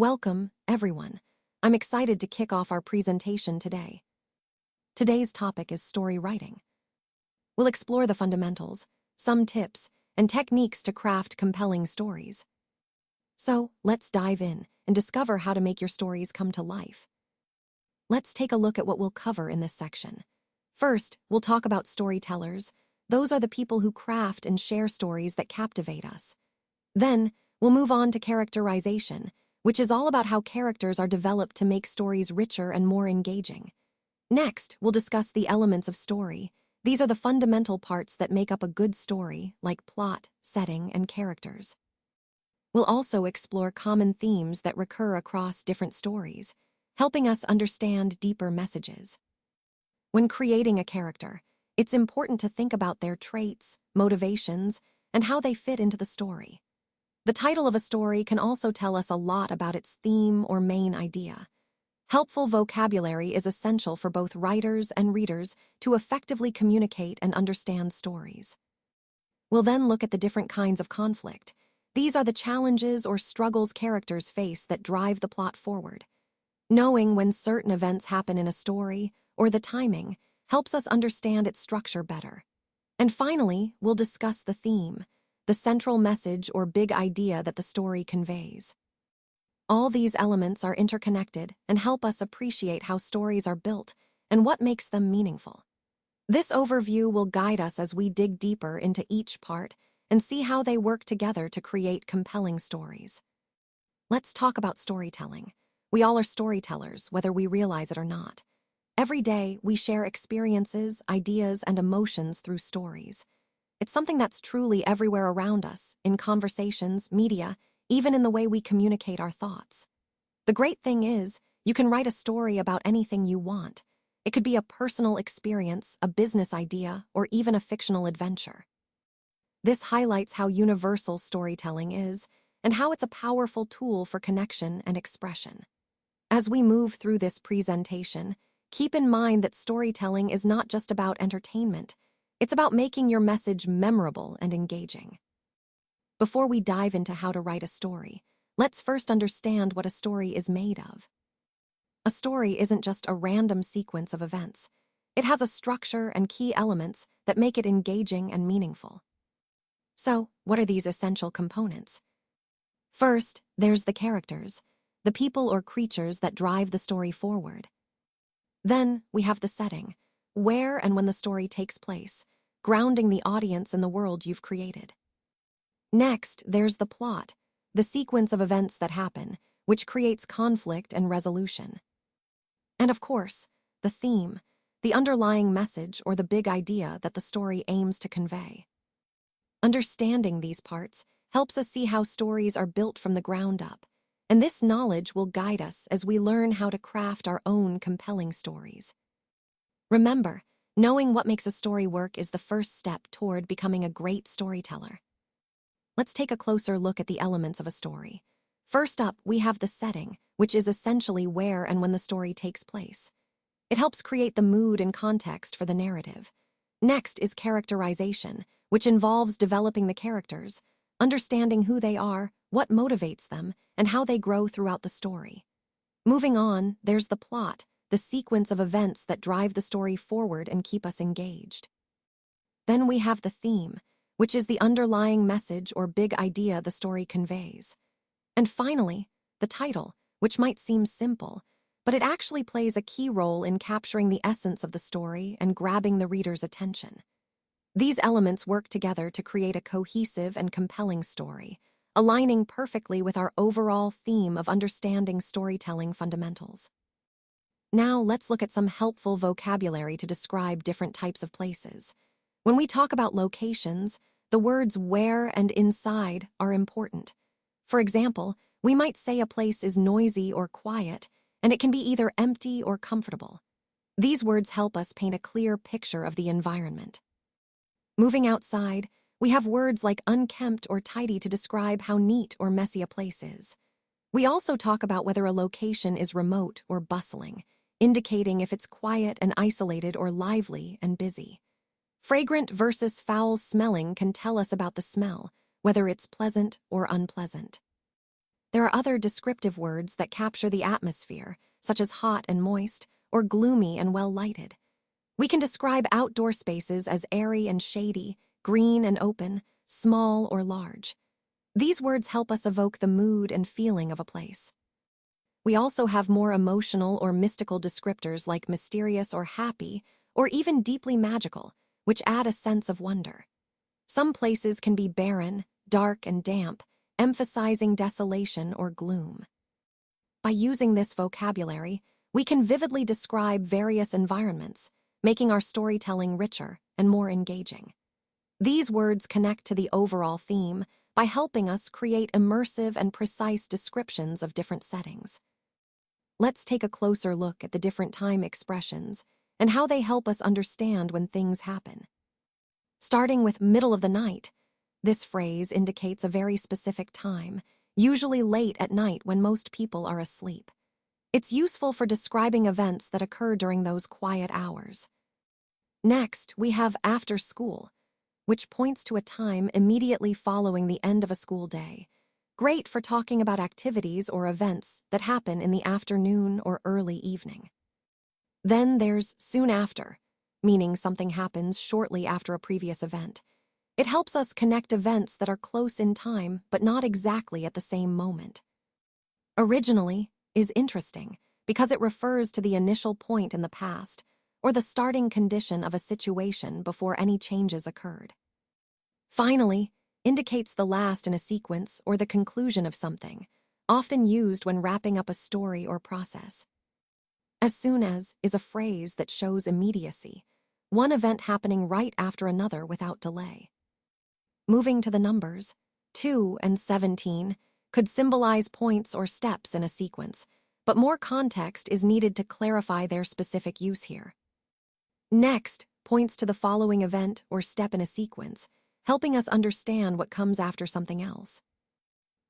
Welcome, everyone. I'm excited to kick off our presentation today. Today's topic is story writing. We'll explore the fundamentals, some tips, and techniques to craft compelling stories. So, let's dive in and discover how to make your stories come to life. Let's take a look at what we'll cover in this section. First, we'll talk about storytellers. Those are the people who craft and share stories that captivate us. Then, we'll move on to characterization, which is all about how characters are developed to make stories richer and more engaging. Next, we'll discuss the elements of story. These are the fundamental parts that make up a good story, like plot, setting, and characters. We'll also explore common themes that recur across different stories, helping us understand deeper messages. When creating a character, it's important to think about their traits, motivations, and how they fit into the story. The title of a story can also tell us a lot about its theme or main idea. Helpful vocabulary is essential for both writers and readers to effectively communicate and understand stories. We'll then look at the different kinds of conflict. These are the challenges or struggles characters face that drive the plot forward. Knowing when certain events happen in a story, or the timing, helps us understand its structure better. And finally, we'll discuss the theme, the central message or big idea that the story conveys. All these elements are interconnected and help us appreciate how stories are built and what makes them meaningful. This overview will guide us as we dig deeper into each part and see how they work together to create compelling stories. Let's talk about storytelling. We all are storytellers, whether we realize it or not. Every day, we share experiences, ideas, and emotions through stories. It's something that's truly everywhere around us, in conversations, media, even in the way we communicate our thoughts. The great thing is, you can write a story about anything you want. It could be a personal experience, a business idea, or even a fictional adventure. This highlights how universal storytelling is and how it's a powerful tool for connection and expression. As we move through this presentation, keep in mind that storytelling is not just about entertainment. It's about making your message memorable and engaging. Before we dive into how to write a story, let's first understand what a story is made of. A story isn't just a random sequence of events. It has a structure and key elements that make it engaging and meaningful. So, what are these essential components? First, there's the characters, the people or creatures that drive the story forward. Then, we have the setting, where and when the story takes place, grounding the audience in the world you've created. Next, there's the plot, the sequence of events that happen, which creates conflict and resolution. And of course, the theme, the underlying message or the big idea that the story aims to convey. Understanding these parts helps us see how stories are built from the ground up, and this knowledge will guide us as we learn how to craft our own compelling stories. Remember, knowing what makes a story work is the first step toward becoming a great storyteller. Let's take a closer look at the elements of a story. First up, we have the setting, which is essentially where and when the story takes place. It helps create the mood and context for the narrative. Next is characterization, which involves developing the characters, understanding who they are, what motivates them, and how they grow throughout the story. Moving on, there's the plot, the sequence of events that drive the story forward and keep us engaged. Then we have the theme, which is the underlying message or big idea the story conveys. And finally, the title, which might seem simple, but it actually plays a key role in capturing the essence of the story and grabbing the reader's attention. These elements work together to create a cohesive and compelling story, aligning perfectly with our overall theme of understanding storytelling fundamentals. Now, let's look at some helpful vocabulary to describe different types of places. When we talk about locations, the words where and inside are important. For example, we might say a place is noisy or quiet, and it can be either empty or comfortable. These words help us paint a clear picture of the environment. Moving outside, we have words like unkempt or tidy to describe how neat or messy a place is. We also talk about whether a location is remote or bustling, indicating if it's quiet and isolated or lively and busy. Fragrant versus foul smelling can tell us about the smell, whether it's pleasant or unpleasant. There are other descriptive words that capture the atmosphere, such as hot and moist, or gloomy and well-lighted. We can describe outdoor spaces as airy and shady, green and open, small or large. These words help us evoke the mood and feeling of a place. We also have more emotional or mystical descriptors like mysterious or happy, or even deeply magical, which add a sense of wonder. Some places can be barren, dark, and damp, emphasizing desolation or gloom. By using this vocabulary, we can vividly describe various environments, making our storytelling richer and more engaging. These words connect to the overall theme by helping us create immersive and precise descriptions of different settings. Let's take a closer look at the different time expressions and how they help us understand when things happen. Starting with middle of the night, this phrase indicates a very specific time, usually late at night when most people are asleep. It's useful for describing events that occur during those quiet hours. Next, we have after school, which points to a time immediately following the end of a school day. Great for talking about activities or events that happen in the afternoon or early evening. Then there's soon after, meaning something happens shortly after a previous event. It helps us connect events that are close in time but not exactly at the same moment. Originally is interesting because it refers to the initial point in the past or the starting condition of a situation before any changes occurred. Finally indicates the last in a sequence or the conclusion of something, often used when wrapping up a story or process. As soon as is a phrase that shows immediacy, one event happening right after another without delay. Moving to the numbers, 2 and 17 could symbolize points or steps in a sequence, but more context is needed to clarify their specific use here. Next points to the following event or step in a sequence, helping us understand what comes after something else.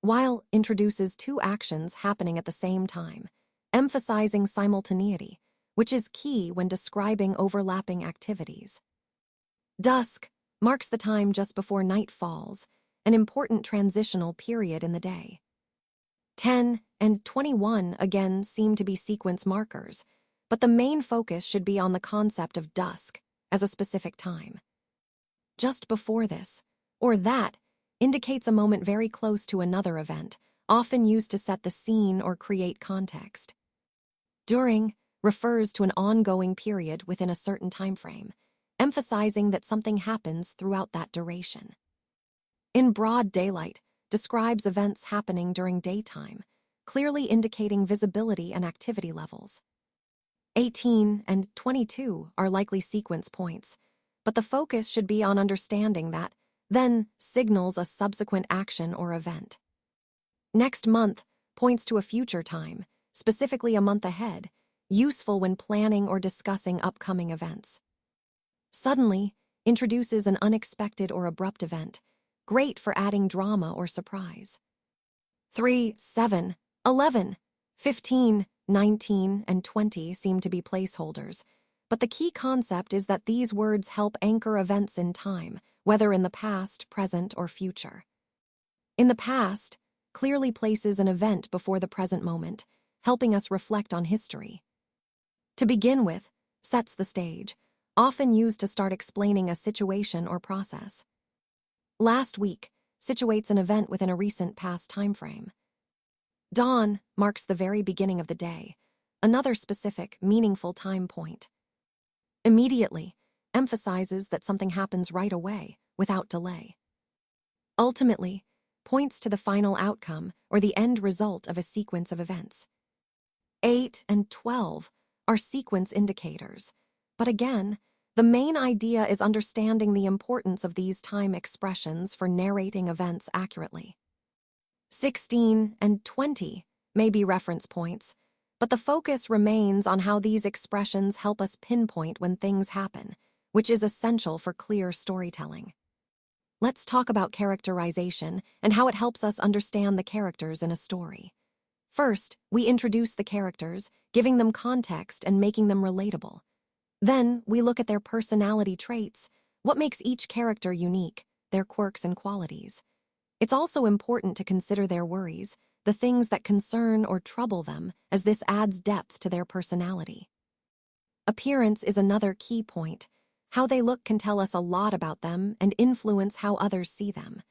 While introduces two actions happening at the same time, emphasizing simultaneity, which is key when describing overlapping activities. Dusk marks the time just before night falls, an important transitional period in the day. 10 and 21 again seem to be sequence markers, but the main focus should be on the concept of dusk as a specific time. Just before this, or that, indicates a moment very close to another event, often used to set the scene or create context. During refers to an ongoing period within a certain time frame, emphasizing that something happens throughout that duration. In broad daylight describes events happening during daytime, clearly indicating visibility and activity levels. 18 and 22 are likely sequence points, but the focus should be on understanding that then signals a subsequent action or event. Next month points to a future time, specifically a month ahead, useful when planning or discussing upcoming events. Suddenly introduces an unexpected or abrupt event, great for adding drama or surprise. 3, 7, 11, 15, 19, and 20 seem to be placeholders, but the key concept is that these words help anchor events in time, whether in the past, present, or future. In the past clearly places an event before the present moment, helping us reflect on history. To begin with, sets the stage, often used to start explaining a situation or process. Last week situates an event within a recent past time frame. Dawn marks the very beginning of the day, another specific, meaningful time point. Immediately emphasizes that something happens right away, without delay. Ultimately points to the final outcome or the end result of a sequence of events. 8 and 12 are sequence indicators, but again, the main idea is understanding the importance of these time expressions for narrating events accurately. 16 and 20 may be reference points, but the focus remains on how these expressions help us pinpoint when things happen, which is essential for clear storytelling. Let's talk about characterization and how it helps us understand the characters in a story. First, we introduce the characters, giving them context and making them relatable. Then, we look at their personality traits, what makes each character unique, their quirks and qualities. It's also important to consider their worries, the things that concern or trouble them, as this adds depth to their personality. Appearance is another key point. How they look can tell us a lot about them and influence how others see them.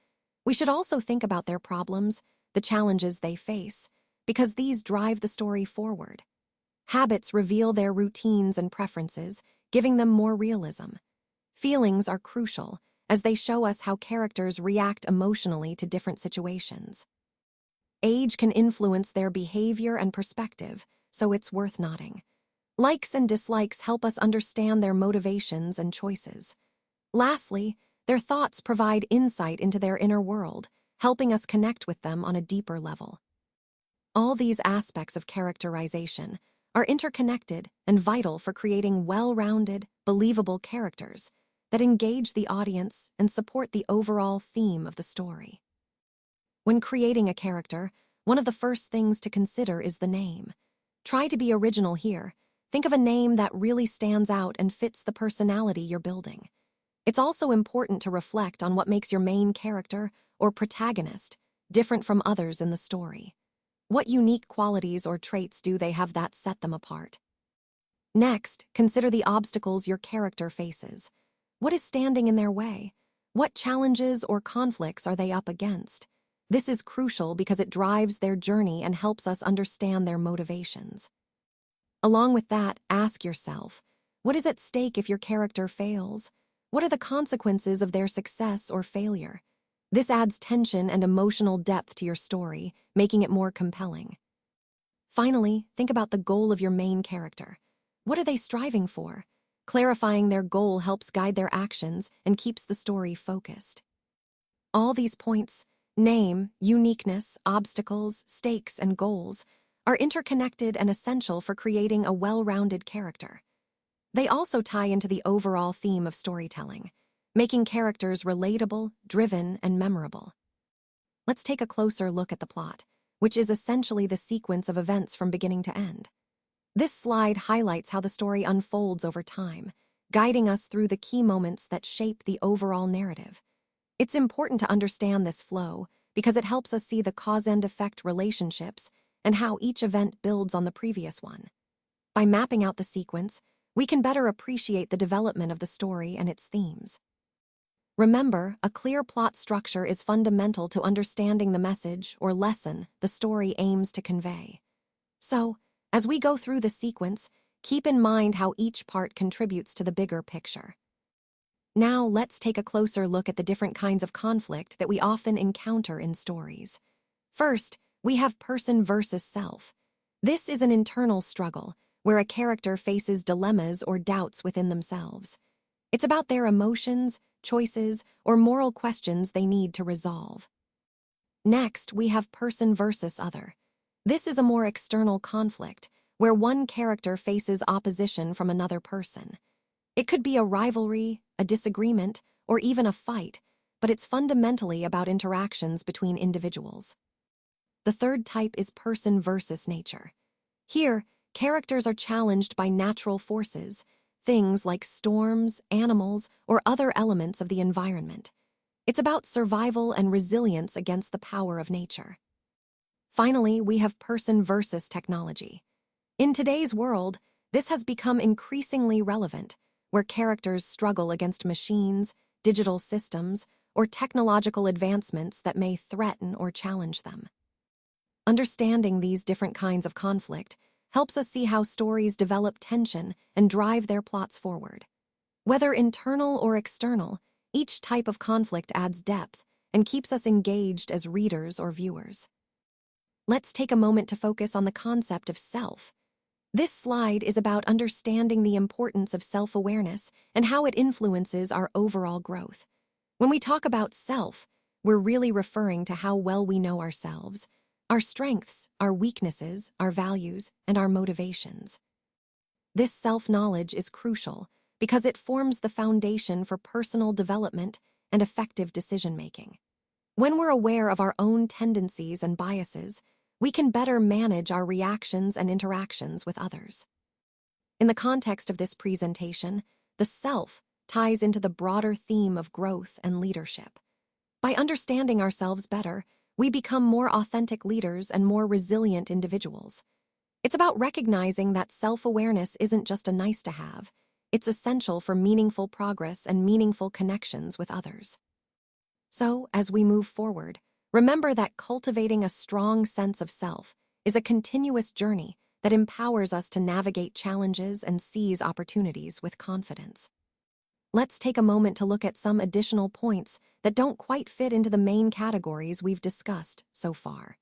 We should also think about their problems, the challenges they face, because these drive the story forward. Habits reveal their routines and preferences, giving them more realism. Feelings are crucial, as they show us how characters react emotionally to different situations. Age can influence their behavior and perspective, so it's worth noting. Likes and dislikes help us understand their motivations and choices. Lastly, their thoughts provide insight into their inner world, helping us connect with them on a deeper level. All these aspects of characterization are interconnected and vital for creating well-rounded, believable characters that engage the audience and support the overall theme of the story. When creating a character, one of the first things to consider is the name. Try to be original here. Think of a name that really stands out and fits the personality you're building. It's also important to reflect on what makes your main character or protagonist different from others in the story. What unique qualities or traits do they have that set them apart? Next, consider the obstacles your character faces. What is standing in their way? What challenges or conflicts are they up against? This is crucial because it drives their journey and helps us understand their motivations. Along with that, ask yourself, what is at stake if your character fails? What are the consequences of their success or failure? This adds tension and emotional depth to your story, making it more compelling. Finally, think about the goal of your main character. What are they striving for? Clarifying their goal helps guide their actions and keeps the story focused. All these points, name, uniqueness, obstacles, stakes, and goals, are interconnected and essential for creating a well-rounded character. They also tie into the overall theme of storytelling, making characters relatable, driven, and memorable. Let's take a closer look at the plot, which is essentially the sequence of events from beginning to end. This slide highlights how the story unfolds over time, guiding us through the key moments that shape the overall narrative. It's important to understand this flow because it helps us see the cause and effect relationships and how each event builds on the previous one. By mapping out the sequence, we can better appreciate the development of the story and its themes. Remember, a clear plot structure is fundamental to understanding the message or lesson the story aims to convey. So, as we go through the sequence, keep in mind how each part contributes to the bigger picture. Now, let's take a closer look at the different kinds of conflict that we often encounter in stories. First, we have person versus self. This is an internal struggle where a character faces dilemmas or doubts within themselves. It's about their emotions, choices, or moral questions they need to resolve. Next, we have person versus other. This is a more external conflict where one character faces opposition from another person. It could be a rivalry, a disagreement, or even a fight, but it's fundamentally about interactions between individuals. The third type is person versus nature. Here, characters are challenged by natural forces, things like storms, animals, or other elements of the environment. It's about survival and resilience against the power of nature. Finally, we have person versus technology. In today's world, this has become increasingly relevant, where characters struggle against machines, digital systems, or technological advancements that may threaten or challenge them. Understanding these different kinds of conflict helps us see how stories develop tension and drive their plots forward. Whether internal or external, each type of conflict adds depth and keeps us engaged as readers or viewers. Let's take a moment to focus on the concept of self. This slide is about understanding the importance of self-awareness and how it influences our overall growth. When we talk about self, we're really referring to how well we know ourselves, our strengths, our weaknesses, our values, and our motivations. This self-knowledge is crucial because it forms the foundation for personal development and effective decision-making. When we're aware of our own tendencies and biases, we can better manage our reactions and interactions with others. In the context of this presentation, the self ties into the broader theme of growth and leadership. By understanding ourselves better, we become more authentic leaders and more resilient individuals. It's about recognizing that self-awareness isn't just a nice-to-have. It's essential for meaningful progress and meaningful connections with others. So, as we move forward, remember that cultivating a strong sense of self is a continuous journey that empowers us to navigate challenges and seize opportunities with confidence. Let's take a moment to look at some additional points that don't quite fit into the main categories we've discussed so far.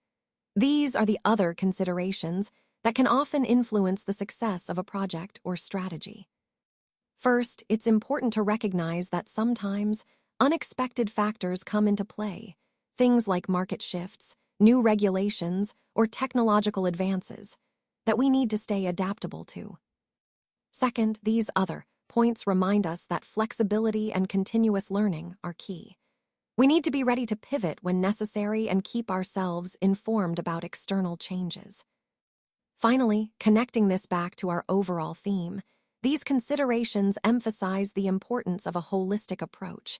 These are the other considerations that can often influence the success of a project or strategy. First, it's important to recognize that sometimes unexpected factors come into play, things like market shifts, new regulations, or technological advances, that we need to stay adaptable to. Second, these other points remind us that flexibility and continuous learning are key. We need to be ready to pivot when necessary and keep ourselves informed about external changes. Finally, connecting this back to our overall theme, these considerations emphasize the importance of a holistic approach,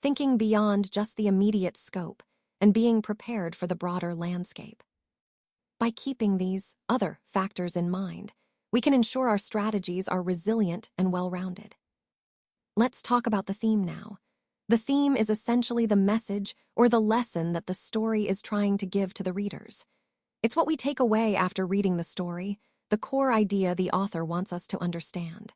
thinking beyond just the immediate scope and being prepared for the broader landscape. By keeping these other factors in mind, we can ensure our strategies are resilient and well-rounded. Let's talk about the theme now. The theme is essentially the message or the lesson that the story is trying to give to the readers. It's what we take away after reading the story, the core idea the author wants us to understand.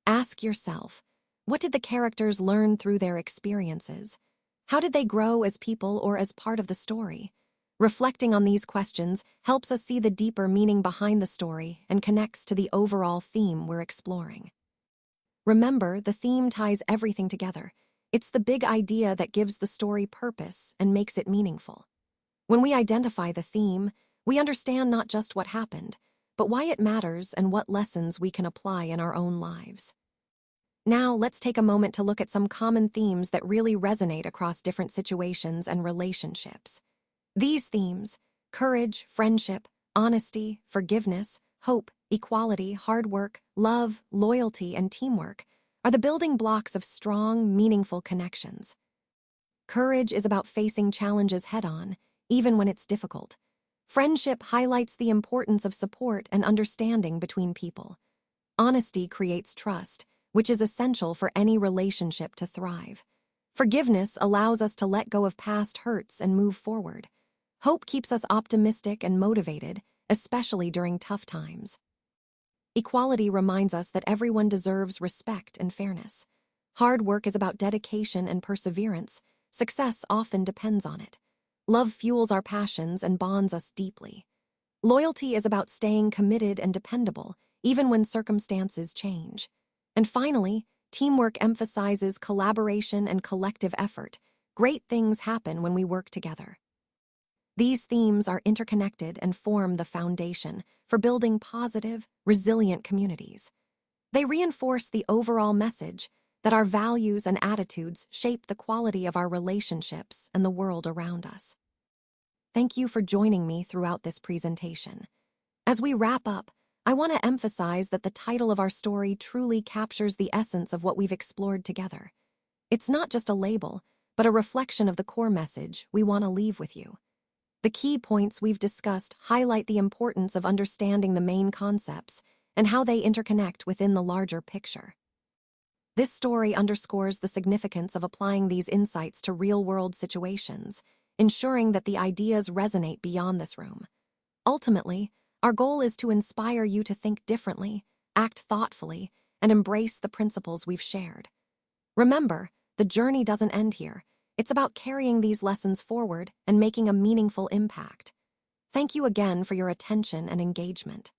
Ask yourself, what did the characters learn through their experiences? How did they grow as people or as part of the story? Reflecting on these questions helps us see the deeper meaning behind the story and connects to the overall theme we're exploring. Remember, the theme ties everything together. It's the big idea that gives the story purpose and makes it meaningful. When we identify the theme, we understand not just what happened, but why it matters and what lessons we can apply in our own lives. Now, let's take a moment to look at some common themes that really resonate across different situations and relationships. These themes, courage, friendship, honesty, forgiveness, hope, equality, hard work, love, loyalty, and teamwork, are the building blocks of strong, meaningful connections. Courage is about facing challenges head-on, even when it's difficult. Friendship highlights the importance of support and understanding between people. Honesty creates trust, which is essential for any relationship to thrive. Forgiveness allows us to let go of past hurts and move forward. Hope keeps us optimistic and motivated, especially during tough times. Equality reminds us that everyone deserves respect and fairness. Hard work is about dedication and perseverance. Success often depends on it. Love fuels our passions and bonds us deeply. Loyalty is about staying committed and dependable, even when circumstances change. And finally, teamwork emphasizes collaboration and collective effort. Great things happen when we work together. These themes are interconnected and form the foundation for building positive, resilient communities. They reinforce the overall message that our values and attitudes shape the quality of our relationships and the world around us. Thank you for joining me throughout this presentation. As we wrap up, I want to emphasize that the title of our story truly captures the essence of what we've explored together. It's not just a label, but a reflection of the core message we want to leave with you. The key points we've discussed highlight the importance of understanding the main concepts and how they interconnect within the larger picture. This story underscores the significance of applying these insights to real-world situations, ensuring that the ideas resonate beyond this room. Ultimately, our goal is to inspire you to think differently, act thoughtfully, and embrace the principles we've shared. Remember, the journey doesn't end here. It's about carrying these lessons forward and making a meaningful impact. Thank you again for your attention and engagement.